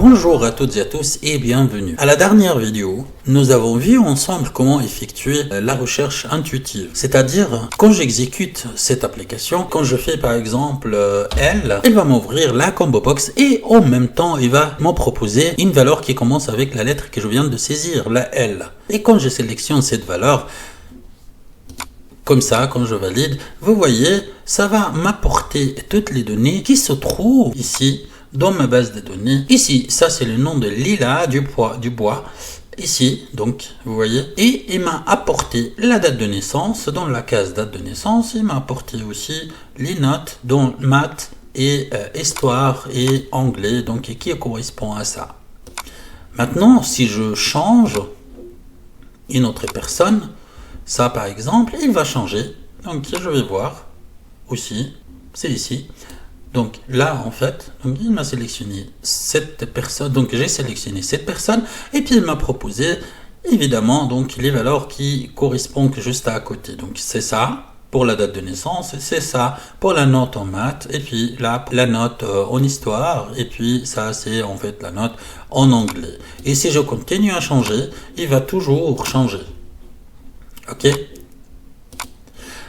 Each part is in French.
Bonjour à toutes et à tous et bienvenue. À la dernière vidéo, nous avons vu ensemble comment effectuer la recherche intuitive. C'est-à-dire, quand j'exécute cette application, quand je fais par exemple L, il va m'ouvrir la combo box et en même temps, il va m'en proposer une valeur qui commence avec la lettre que je viens de saisir, la L. Et quand je sélectionne cette valeur, comme ça, quand je valide, vous voyez, ça va m'apporter toutes les données qui se trouvent ici dans ma base de données. Ici, ça c'est le nom de Lila du bois. Ici, donc, vous voyez, et il m'a apporté la date de naissance dans la case date de naissance. Il m'a apporté aussi les notes dans maths et histoire et anglais, donc qui correspond à ça. Maintenant, si je change une autre personne, ça par exemple, il va changer. Donc je vais voir aussi, c'est ici. Donc là en fait, donc, il m'a sélectionné cette personne, donc j'ai sélectionné cette personne et puis il m'a proposé évidemment donc les valeurs qui correspondent juste à côté. Donc c'est ça pour la date de naissance, c'est ça pour la note en maths et puis là la note en histoire et puis ça c'est en fait la note en anglais. Et si je continue à changer, il va toujours changer. Ok,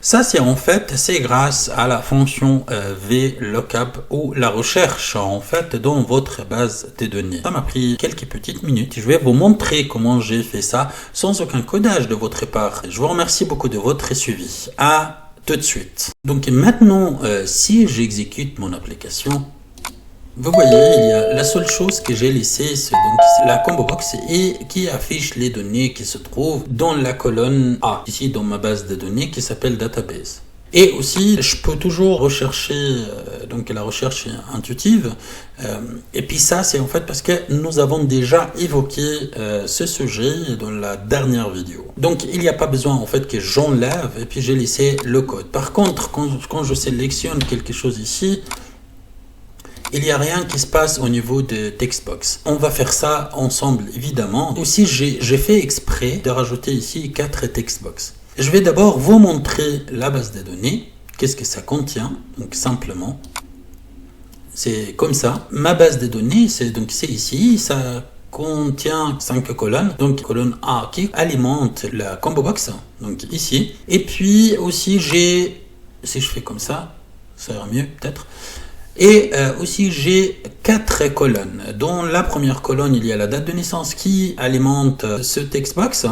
ça c'est en fait, c'est grâce à la fonction VLOOKUP ou la recherche en fait dans votre base de données. Ça m'a pris quelques petites minutes. Je vais vous montrer comment j'ai fait ça sans aucun codage de votre part. Je vous remercie beaucoup de votre suivi. À tout de suite. Donc maintenant, si j'exécute mon application, vous voyez, il y a la seule chose que j'ai laissée, c'est donc la combo box et qui affiche les données qui se trouvent dans la colonne A, ici dans ma base de données qui s'appelle database. Et aussi, je peux toujours rechercher, donc la recherche intuitive. Et puis ça, c'est en fait parce que nous avons déjà évoqué ce sujet dans la dernière vidéo. Donc, il n'y a pas besoin en fait que j'enlève et puis j'ai laissé le code. Par contre, quand je sélectionne quelque chose ici, il n'y a rien qui se passe au niveau de Textbox. On va faire ça ensemble, évidemment. Aussi, j'ai fait exprès de rajouter ici 4 Textbox. Je vais d'abord vous montrer la base de données. Qu'est-ce que ça contient? Donc, simplement, c'est comme ça. Ma base de données, c'est ici. Ça contient 5 colonnes. Donc, colonne A qui alimente la combo box. Donc, ici. Et puis, aussi, si je fais comme ça, ça ira mieux, peut-être. Et aussi j'ai 4 colonnes. Dans la première colonne, il y a la date de naissance qui alimente ce textbox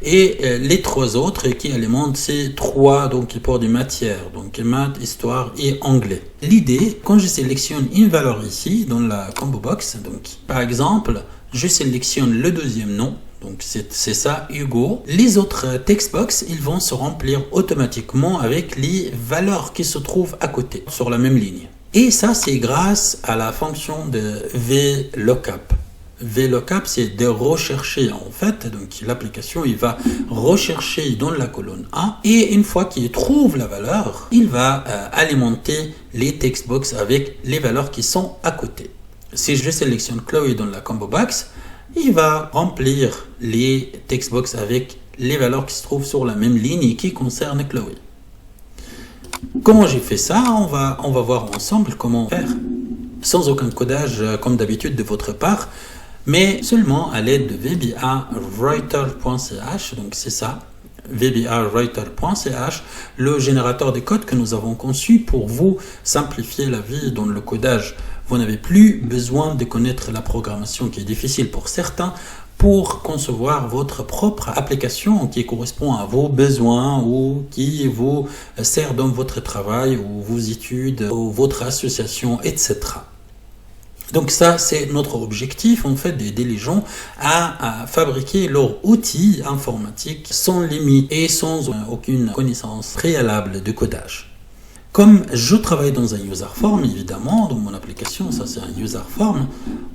et les 3 autres qui alimentent ces 3 donc pour des matières, donc maths, histoire et anglais. L'idée, quand je sélectionne une valeur ici dans la combo box, donc par exemple, je sélectionne le deuxième nom. Donc c'est ça, Hugo. Les autres textbox, ils vont se remplir automatiquement avec les valeurs qui se trouvent à côté sur la même ligne. Et ça, c'est grâce à la fonction de VLOOKUP. VLOOKUP, c'est de rechercher en fait. Donc l'application, il va rechercher dans la colonne A et une fois qu'il trouve la valeur, il va alimenter les textbox avec les valeurs qui sont à côté. Si je sélectionne Chloé dans la combo box, il va remplir les textbox avec les valeurs qui se trouvent sur la même ligne et qui concernent Chloé. Comment j'ai fait ça? On va voir ensemble comment faire, sans aucun codage comme d'habitude de votre part, mais seulement à l'aide de VBAWriter.ch. Donc c'est ça, VBAWriter.ch, le générateur de code que nous avons conçu pour vous simplifier la vie dans le codage. Vous n'avez plus besoin de connaître la programmation qui est difficile pour certains, pour concevoir votre propre application qui correspond à vos besoins ou qui vous sert dans votre travail ou vos études ou votre association, etc. Donc ça, c'est notre objectif, en fait, d'aider les gens à fabriquer leurs outils informatiques sans limite et sans aucune connaissance préalable de codage. Comme je travaille dans un user form, évidemment, dans mon application, ça c'est un user form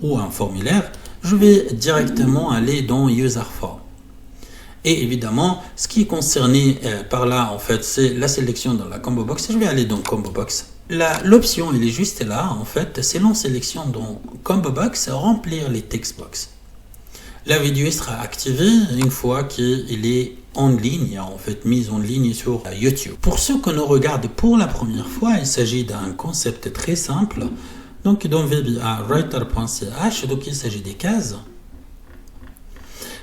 ou un formulaire, je vais directement aller dans user form. Et évidemment, ce qui est concerné par là, en fait, c'est la sélection dans la combo box. Je vais aller dans combo box. L'option, il est juste là, en fait, c'est l'on sélection dans combo box, remplir les text box. La vidéo sera activée une fois qu'il est en ligne, en fait mise en ligne sur YouTube. Pour ceux qui nous regardent pour la première fois, il s'agit d'un concept très simple. Donc dans VBA-Writer.ch, donc il s'agit des cases.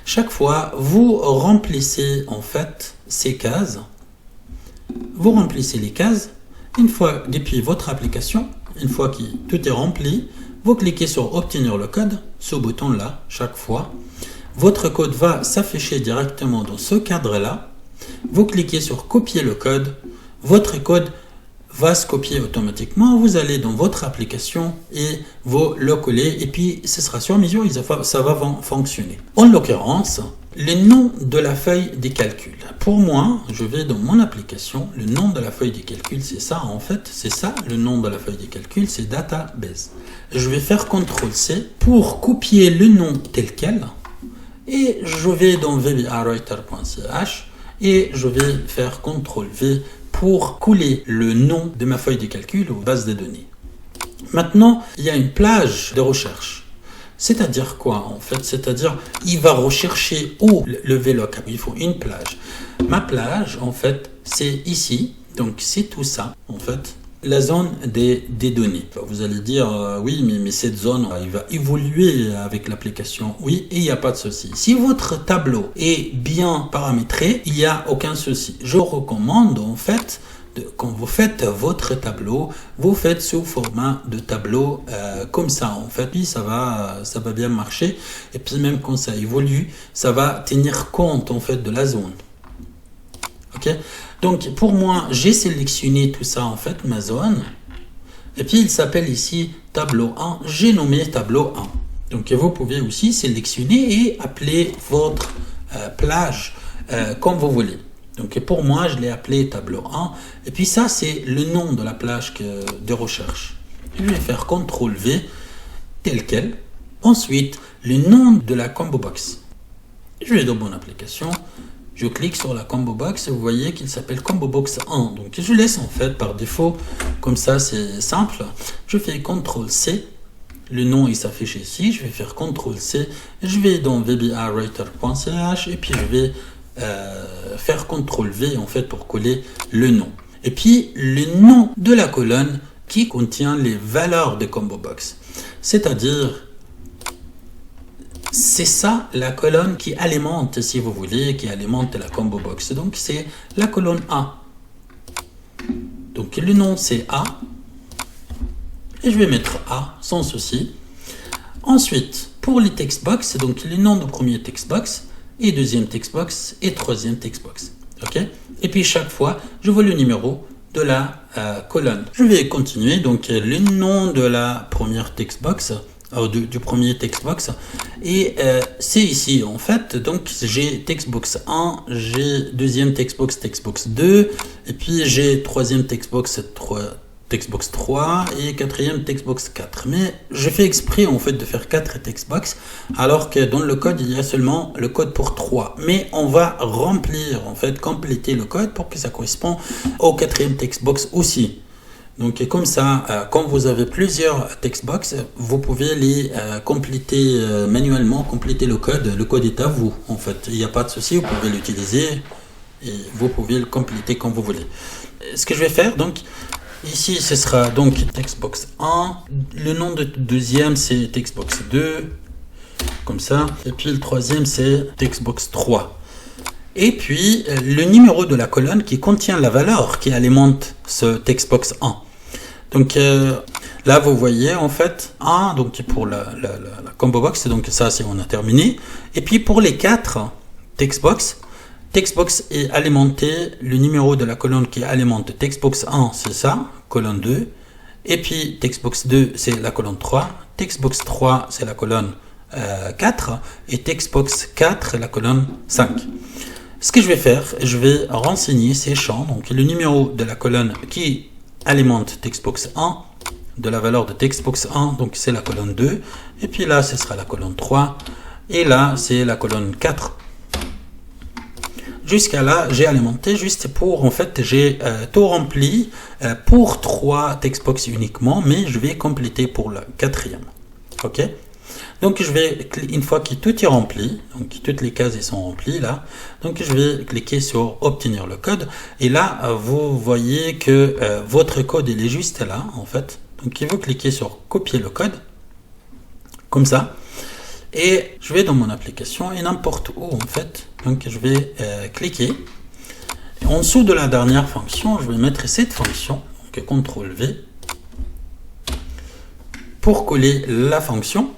Chaque fois, vous remplissez en fait ces cases. Vous remplissez les cases. Une fois depuis votre application, une fois que tout est rempli, vous cliquez sur obtenir le code, ce bouton là, chaque fois. Votre code va s'afficher directement dans ce cadre-là. Vous cliquez sur copier le code. Votre code va se copier automatiquement. Vous allez dans votre application et vous le collez. Et puis, ce sera sur mesure, ça va fonctionner. En l'occurrence, le nom de la feuille des calculs. Pour moi, je vais dans mon application. Le nom de la feuille des calculs, c'est ça en fait. C'est ça, le nom de la feuille des calculs, c'est database. Je vais faire CTRL-C pour copier le nom tel quel. Et je vais dans VBA-Writer.ch et je vais faire CTRL-V pour coller le nom de ma feuille de calcul aux bases de données. Maintenant, il y a une plage de recherche. C'est-à-dire quoi en fait? C'est-à-dire, il va rechercher où le VLOOKUP. Il faut une plage. Ma plage, en fait, c'est ici. Donc, c'est tout ça, en fait. La zone des données. Vous allez dire, oui, mais cette zone, il va évoluer avec l'application. Oui, et il n'y a pas de souci. Si votre tableau est bien paramétré, il n'y a aucun souci. Je recommande, en fait, quand vous faites votre tableau, vous faites sous format de tableau comme ça, en fait. Puis ça va bien marcher. Et puis même quand ça évolue, ça va tenir compte, en fait, de la zone. Ok? Donc, pour moi, j'ai sélectionné tout ça, en fait, ma zone. Et puis, il s'appelle ici tableau 1. J'ai nommé tableau 1. Donc, vous pouvez aussi sélectionner et appeler votre plage comme vous voulez. Donc, pour moi, je l'ai appelé tableau 1. Et puis, ça, c'est le nom de la plage de recherche. Je vais faire CTRL-V tel quel. Ensuite, le nom de la combo box. Je vais dans mon application. Je clique sur la combo box et vous voyez qu'il s'appelle combo box 1. Donc je laisse en fait par défaut, comme ça c'est simple. Je fais CTRL-C, le nom il s'affiche ici. Je vais faire CTRL-C, je vais dans VBA-Writer.ch et puis je vais faire CTRL-V en fait pour coller le nom. Et puis le nom de la colonne qui contient les valeurs de combo box. C'est-à-dire, c'est ça la colonne qui alimente, si vous voulez, qui alimente la combo box. Donc c'est la colonne A. Donc le nom c'est A. Et je vais mettre A sans souci. Ensuite, pour les textbox, donc le nom du premier textbox, et deuxième textbox, et troisième textbox. Ok? Et puis chaque fois, je vois le numéro de la colonne. Je vais continuer. Donc le nom de la première textbox, du premier textbox, et c'est ici en fait. Donc j'ai textbox 1, j'ai deuxième textbox 2, et puis j'ai troisième textbox 3 et quatrième textbox 4. Mais je fais exprès en fait de faire 4 textbox alors que dans le code il y a seulement le code pour 3. Mais on va remplir en fait, compléter le code pour que ça corresponde au quatrième textbox aussi. Donc comme ça, quand vous avez plusieurs textbox, vous pouvez les compléter manuellement, compléter le code. Le code est à vous en fait, il n'y a pas de souci, vous pouvez l'utiliser et vous pouvez le compléter comme vous voulez. Ce que je vais faire donc, ici ce sera donc textbox 1, le nom de deuxième c'est textbox 2, comme ça, et puis le troisième c'est textbox 3. Et puis le numéro de la colonne qui contient la valeur qui alimente ce textbox 1. Donc là vous voyez en fait 1 donc pour la combo box, donc ça c'est on a terminé. Et puis pour les 4 textbox est alimenté, le numéro de la colonne qui alimente textbox 1 c'est ça, colonne 2. Et puis textbox 2 c'est la colonne 3, textbox 3 c'est la colonne 4 et textbox 4 la colonne 5. Ce que je vais faire, je vais renseigner ces champs, donc le numéro de la colonne qui alimente textbox 1, de la valeur de textbox 1, donc c'est la colonne 2, et puis là ce sera la colonne 3, et là c'est la colonne 4. Jusqu'à là, j'ai alimenté juste pour, en fait, j'ai tout rempli pour 3 textbox uniquement, mais je vais compléter pour le quatrième. Ok? Donc je vais, une fois que tout est rempli, donc toutes les cases sont remplies là, donc je vais cliquer sur obtenir le code, et là vous voyez que votre code il est juste là en fait, Donc il faut cliquer sur copier le code, comme ça. Et je vais dans mon application et n'importe où en fait. Donc je vais cliquer. Et en dessous de la dernière fonction, je vais mettre cette fonction, donc CTRL V, pour coller la fonction.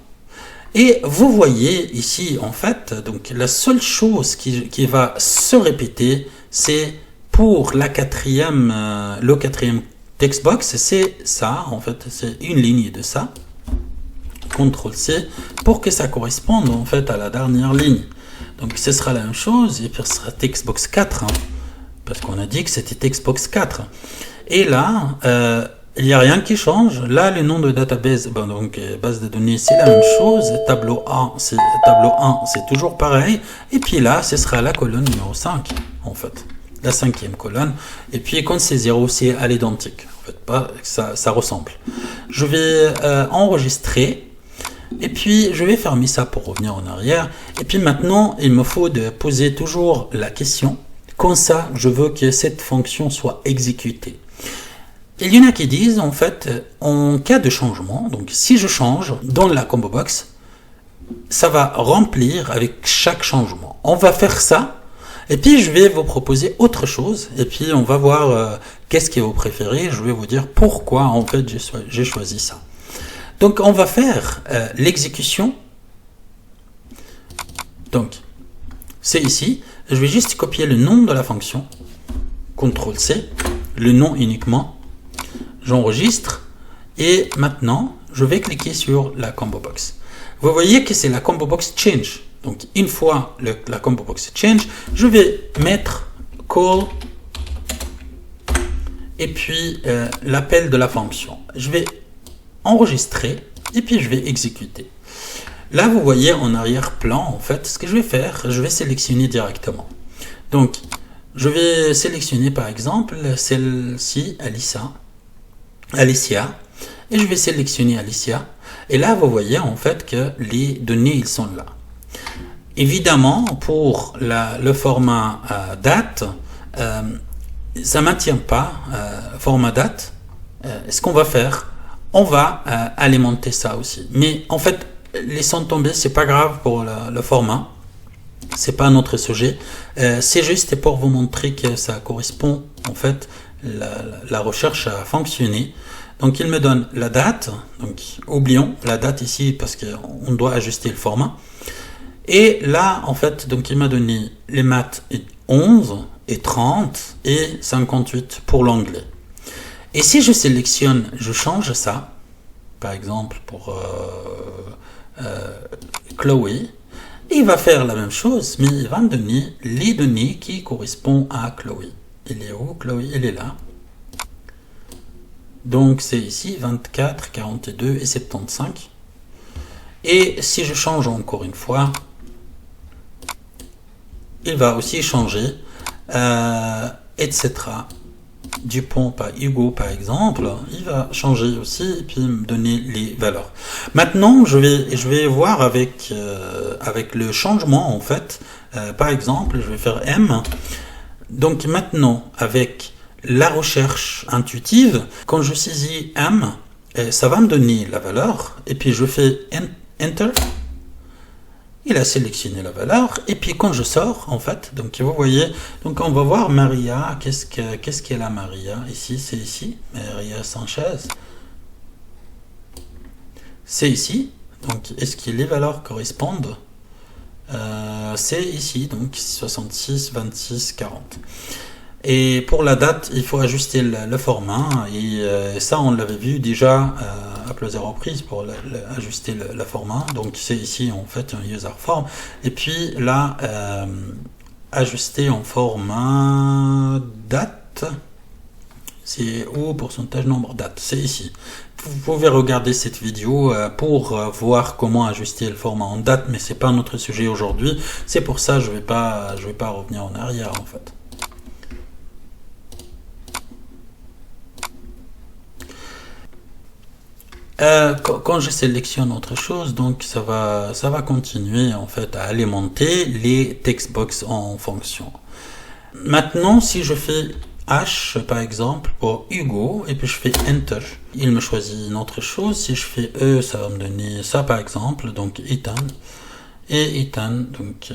Et vous voyez ici en fait, donc la seule chose qui va se répéter, c'est pour le quatrième textbox, c'est ça en fait, c'est une ligne de ça. CTRL-C pour que ça corresponde en fait à la dernière ligne. Donc ce sera la même chose et puis ce sera textbox 4 hein, parce qu'on a dit que c'était textbox 4. Et là, il n'y a rien qui change. Là, le nom de database, donc base de données, c'est la même chose. Tableau 1, c'est toujours pareil. Et puis là, ce sera la colonne numéro 5 en fait, la cinquième colonne. Et puis quand c'est 0, c'est à l'identique. En fait, pas ça ressemble. Je vais enregistrer. Et puis, je vais fermer ça pour revenir en arrière. Et puis maintenant, il me faut de poser toujours la question. Comme ça, je veux que cette fonction soit exécutée. Il y en a qui disent, en fait, en cas de changement, donc si je change dans la combo box, ça va remplir avec chaque changement. On va faire ça. Et puis, je vais vous proposer autre chose. Et puis, on va voir qu'est-ce que vous préférez. Je vais vous dire pourquoi, en fait, j'ai choisi ça. Donc, on va faire l'exécution. Donc, c'est ici. Je vais juste copier le nom de la fonction. CTRL-C, le nom uniquement. J'enregistre. Et maintenant, je vais cliquer sur la combo box. Vous voyez que c'est la combo box change. Donc, une fois la combo box change, je vais mettre call et puis l'appel de la fonction. Je vais enregistrer et puis je vais exécuter. Là, vous voyez en arrière-plan, en fait, ce que je vais faire, je vais sélectionner directement. Donc, je vais sélectionner par exemple celle-ci, Alicia, et je vais sélectionner Alicia. Et là, vous voyez en fait que les données, ils sont là. Évidemment, pour le format date, ça ne maintient pas format date. Ce qu'on va faire, on va alimenter ça aussi. Mais en fait, laissons tomber, c'est pas grave pour le format. C'est pas notre sujet. C'est juste pour vous montrer que ça correspond, en fait, la recherche a fonctionné. Donc, il me donne la date. Donc, oublions la date ici parce qu'on doit ajuster le format. Et là, en fait, donc il m'a donné les maths 11 et 30 et 58 pour l'anglais. Et si je sélectionne, je change ça, par exemple pour Chloé, il va faire la même chose, mais il va me donner les données qui correspondent à Chloé. Il est où Chloé? Il est là. Donc c'est ici 24, 42 et 75. Et si je change encore une fois, il va aussi changer, etc. Dupont par Hugo par exemple, il va changer aussi et puis me donner les valeurs. Maintenant, je vais voir avec le changement en fait. Par exemple, je vais faire M. Donc maintenant, avec la recherche intuitive, quand je saisis M, ça va me donner la valeur et puis je fais Enter. Il a sélectionné la valeur et puis quand je sors en fait, donc vous voyez, donc on va voir Maria, qu'est-ce qu'elle a Maria ici, c'est ici, Maria Sanchez, c'est ici, donc est-ce que les valeurs correspondent, c'est ici, donc 66, 26, 40. Et pour la date, il faut ajuster le format et ça on l'avait vu déjà à plusieurs reprises pour ajuster le format. Donc c'est ici en fait un user form et puis là ajuster en format date, c'est où pourcentage nombre date, c'est ici. Vous pouvez regarder cette vidéo pour voir comment ajuster le format en date, mais c'est pas notre sujet aujourd'hui. C'est pour ça je vais pas revenir en arrière en fait. Quand je sélectionne autre chose, donc ça va continuer en fait à alimenter les textbox en fonction. Maintenant, si je fais H par exemple pour Hugo et puis je fais Enter. Il me choisit une autre chose. Si je fais E, ça va me donner ça par exemple, donc Ethan. Et Ethan, donc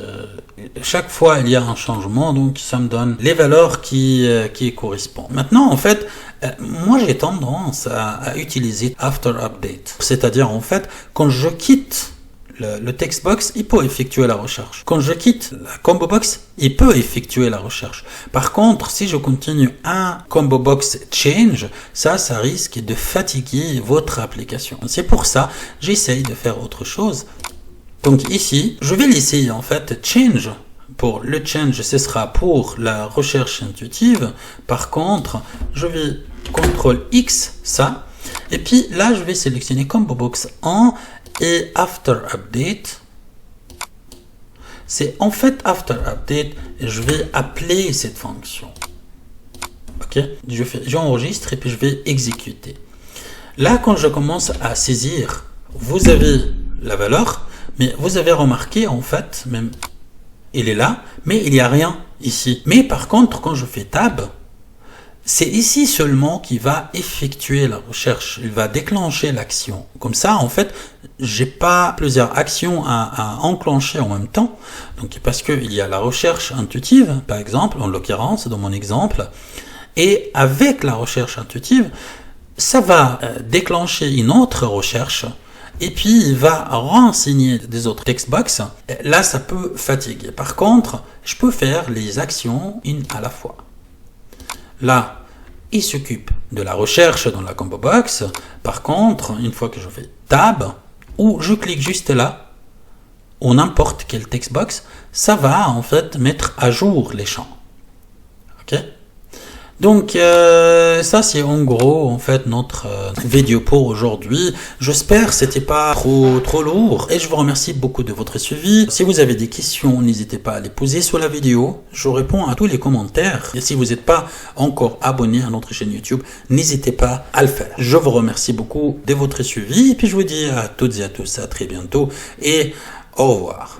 chaque fois il y a un changement, donc ça me donne les valeurs qui correspondent. Maintenant en fait, moi j'ai tendance à utiliser After Update, c'est-à-dire en fait quand je quitte le text box, il peut effectuer la recherche. Quand je quitte la combo box, il peut effectuer la recherche. Par contre, si je continue un combo box change, ça risque de fatiguer votre application. C'est pour ça, j'essaye de faire autre chose. Donc ici, je vais laisser en fait change. Pour le change, ce sera pour la recherche intuitive. Par contre, je vais CTRL X ça. Et puis là, je vais sélectionner combo box 1 et after update. C'est en fait after update, je vais appeler cette fonction. Ok, j'enregistre et puis je vais exécuter. Là, quand je commence à saisir, vous avez la valeur. Mais vous avez remarqué, en fait, même, il est là, mais il n'y a rien ici. Mais par contre, quand je fais Tab, c'est ici seulement qu'il va effectuer la recherche. Il va déclencher l'action. Comme ça, en fait, j'ai pas plusieurs actions à enclencher en même temps. Donc, parce qu'il y a la recherche intuitive, par exemple, en l'occurrence, dans mon exemple. Et avec la recherche intuitive, ça va déclencher une autre recherche. Et puis, il va renseigner des autres text box. Là, ça peut fatiguer. Par contre, je peux faire les actions une à la fois. Là, il s'occupe de la recherche dans la combo box. Par contre, une fois que je fais Tab, ou je clique juste là, ou n'importe quel text box, ça va en fait mettre à jour les champs. Ok ? Donc ça c'est en gros en fait notre vidéo pour aujourd'hui. J'espère que c'était pas trop lourd et je vous remercie beaucoup de votre suivi. Si vous avez des questions, n'hésitez pas à les poser sous la vidéo. Je réponds à tous les commentaires. Et si vous n'êtes pas encore abonné à notre chaîne YouTube, n'hésitez pas à le faire. Je vous remercie beaucoup de votre suivi et puis je vous dis à toutes et à tous à très bientôt et au revoir.